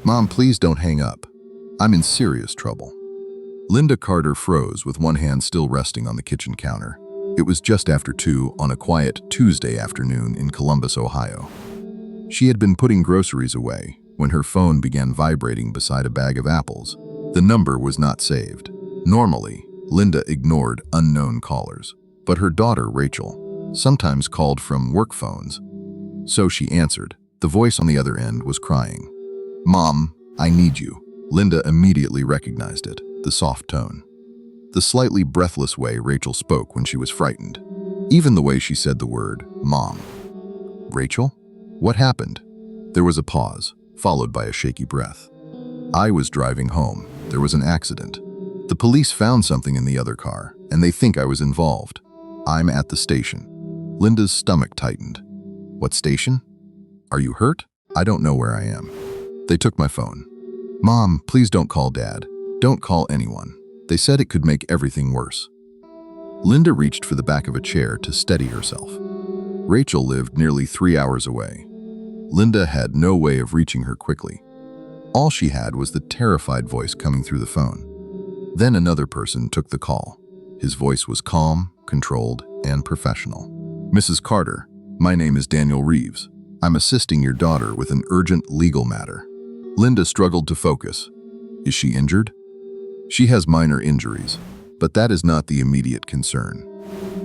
Mom, please don't hang up. I'm in serious trouble. Linda Carter froze with one hand still resting on the kitchen counter. It was just after 2 on a quiet Tuesday afternoon in Columbus, Ohio. She had been putting groceries away when her phone began vibrating beside a bag of apples. The number was not saved. Normally, Linda ignored unknown callers, but her daughter, Rachel, sometimes called from work phones. So she answered. The voice on the other end was crying. "Mom, I need you." Linda immediately recognized it, the soft tone. The slightly breathless way Rachel spoke when she was frightened. Even the way she said the word, "Mom." "Rachel? What happened?" There was a pause, followed by a shaky breath. "I was driving home. There was an accident. The police found something in the other car, and they think I was involved. I'm at the station." Linda's stomach tightened. "What station? Are you hurt?" "I don't know where I am. They took my phone." "Mom, please don't call Dad. Don't call anyone. They said it could make everything worse." Linda reached for the back of a chair to steady herself. Rachel lived nearly 3 hours away. Linda had no way of reaching her quickly. All she had was the terrified voice coming through the phone. Then another person took the call. His voice was calm, controlled, and professional. "Mrs. Carter, my name is Daniel Reeves. I'm assisting your daughter with an urgent legal matter." Linda struggled to focus. "Is she injured?" "She has minor injuries, but that is not the immediate concern.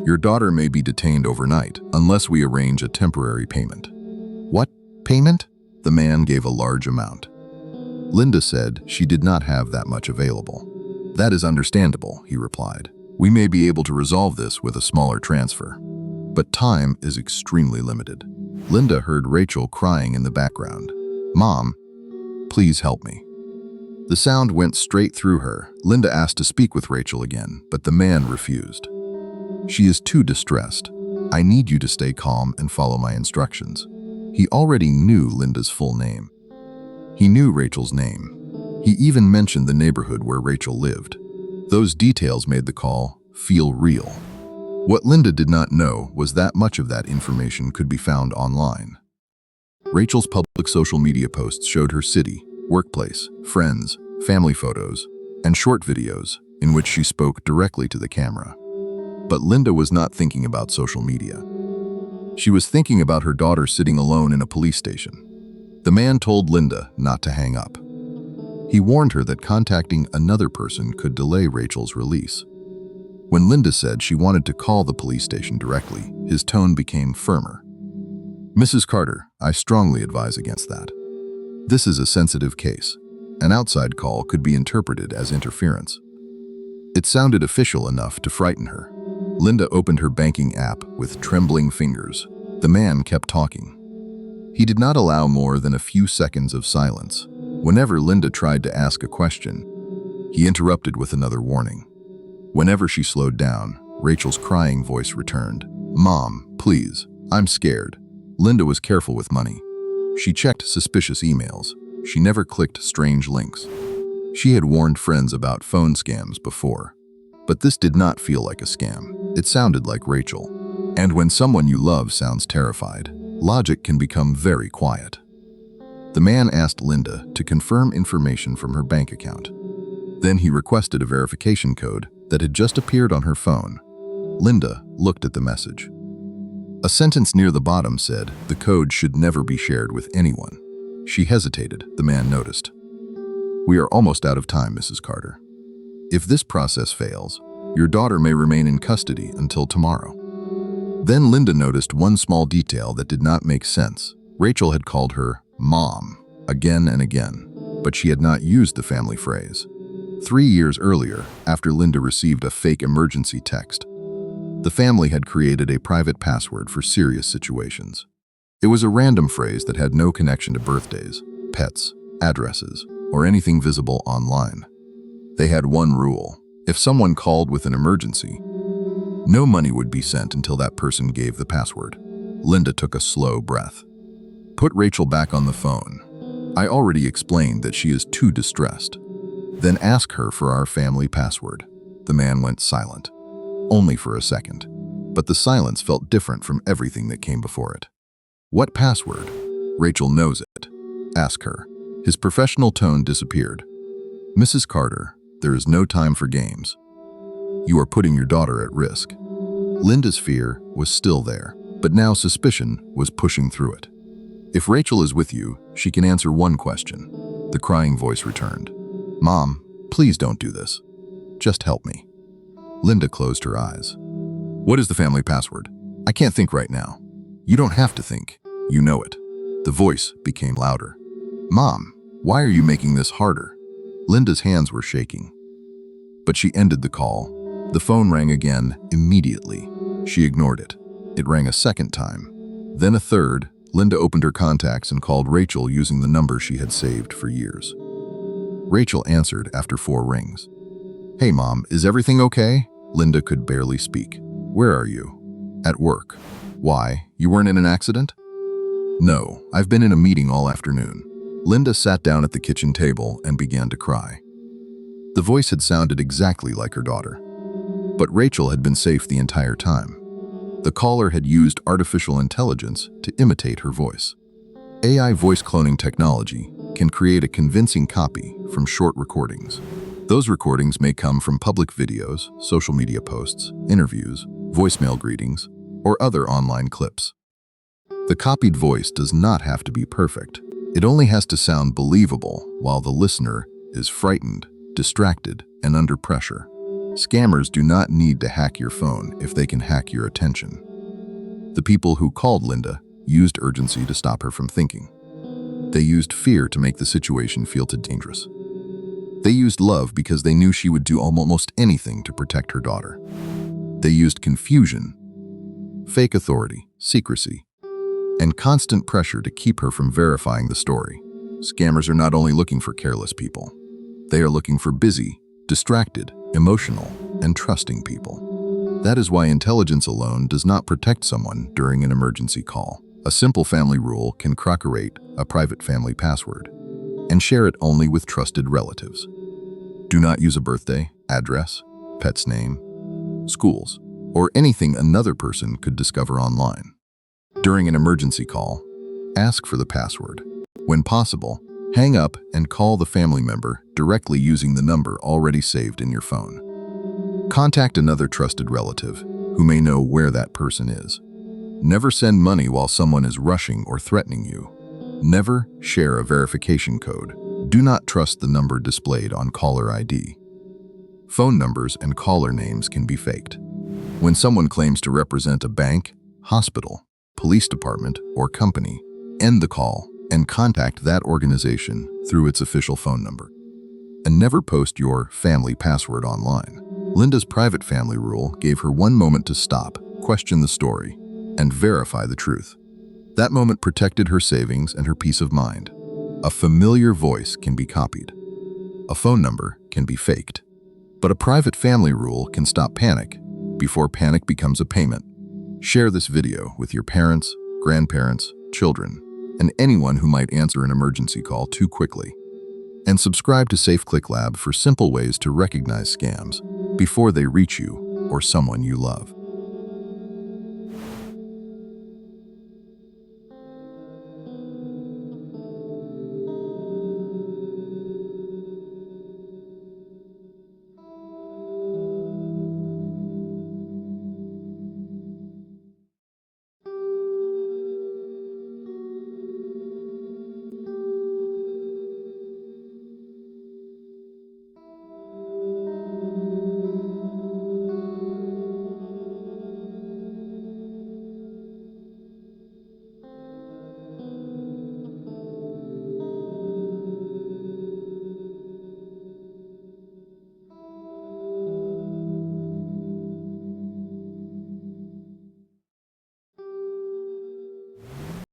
Your daughter may be detained overnight unless we arrange a temporary payment." "What payment?" The man gave a large amount. Linda said she did not have that much available. "That is understandable," he replied. "We may be able to resolve this with a smaller transfer. But time is extremely limited." Linda heard Rachel crying in the background. "Mom, please help me." The sound went straight through her. Linda asked to speak with Rachel again, but the man refused. "She is too distressed. I need you to stay calm and follow my instructions." He already knew Linda's full name. He knew Rachel's name. He even mentioned the neighborhood where Rachel lived. Those details made the call feel real. What Linda did not know was that much of that information could be found online. Rachel's public social media posts showed her city, workplace, friends, family photos, and short videos in which she spoke directly to the camera. But Linda was not thinking about social media. She was thinking about her daughter sitting alone in a police station. The man told Linda not to hang up. He warned her that contacting another person could delay Rachel's release. When Linda said she wanted to call the police station directly, his tone became firmer. "Mrs. Carter, I strongly advise against that. This is a sensitive case. An outside call could be interpreted as interference." It sounded official enough to frighten her. Linda opened her banking app with trembling fingers. The man kept talking. He did not allow more than a few seconds of silence. Whenever Linda tried to ask a question, he interrupted with another warning. Whenever she slowed down, Rachel's crying voice returned. "Mom, please, I'm scared." Linda was careful with money. She checked suspicious emails. She never clicked strange links. She had warned friends about phone scams before, but this did not feel like a scam. It sounded like Rachel. And when someone you love sounds terrified, logic can become very quiet. The man asked Linda to confirm information from her bank account. Then he requested a verification code that had just appeared on her phone. Linda looked at the message. A sentence near the bottom said the code should never be shared with anyone. She hesitated, the man noticed. "We are almost out of time, Mrs. Carter. If this process fails, your daughter may remain in custody until tomorrow." Then Linda noticed one small detail that did not make sense. Rachel had called her Mom again and again, but she had not used the family phrase. 3 years earlier, after Linda received a fake emergency text, the family had created a private password for serious situations. It was a random phrase that had no connection to birthdays, pets, addresses, or anything visible online. They had one rule. If someone called with an emergency, no money would be sent until that person gave the password. Linda took a slow breath. "Put Rachel back on the phone. I already explained that she is too distressed. Then ask her for our family password." The man went silent. Only for a second. But the silence felt different from everything that came before it. "What password?" "Rachel knows it. Ask her." His professional tone disappeared. "Mrs. Carter, there is no time for games. You are putting your daughter at risk." Linda's fear was still there, but now suspicion was pushing through it. "If Rachel is with you, she can answer one question." The crying voice returned. "Mom, please don't do this. Just help me." Linda closed her eyes. "What is the family password? I can't think right now." "You don't have to think. You know it." The voice became louder. "Mom, why are you making this harder?" Linda's hands were shaking. But she ended the call. The phone rang again immediately. She ignored it. It rang a second time, then a third. Linda opened her contacts and called Rachel using the number she had saved for years. Rachel answered after 4 rings. "Hey Mom, is everything okay?" Linda could barely speak. "Where are you?" "At work." "Why, you weren't in an accident?" "No, I've been in a meeting all afternoon." Linda sat down at the kitchen table and began to cry. The voice had sounded exactly like her daughter. But Rachel had been safe the entire time. The caller had used artificial intelligence to imitate her voice. AI voice cloning technology can create a convincing copy from short recordings. Those recordings may come from public videos, social media posts, interviews, voicemail greetings, or other online clips. The copied voice does not have to be perfect. It only has to sound believable while the listener is frightened, distracted, and under pressure. Scammers do not need to hack your phone if they can hack your attention. The people who called Linda used urgency to stop her from thinking. They used fear to make the situation feel too dangerous. They used love because they knew she would do almost anything to protect her daughter. They used confusion, fake authority, secrecy, and constant pressure to keep her from verifying the story. Scammers are not only looking for careless people. They are looking for busy, distracted, emotional, and trusting people. That is why intelligence alone does not protect someone during an emergency call. A simple family rule can create a private family password and share it only with trusted relatives. Do not use a birthday, address, pet's name, schools, or anything another person could discover online. During an emergency call, ask for the password. When possible, hang up and call the family member directly using the number already saved in your phone. Contact another trusted relative who may know where that person is. Never send money while someone is rushing or threatening you. Never share a verification code. Do not trust the number displayed on caller ID. Phone numbers and caller names can be faked. When someone claims to represent a bank, hospital, police department, or company, end the call and contact that organization through its official phone number. And never post your family password online. Linda's private family rule gave her one moment to stop, question the story, and verify the truth. That moment protected her savings and her peace of mind. A familiar voice can be copied. A phone number can be faked. But a private family rule can stop panic before panic becomes a payment. Share this video with your parents, grandparents, children, and anyone who might answer an emergency call too quickly. And subscribe to SafeClick Lab for simple ways to recognize scams before they reach you or someone you love.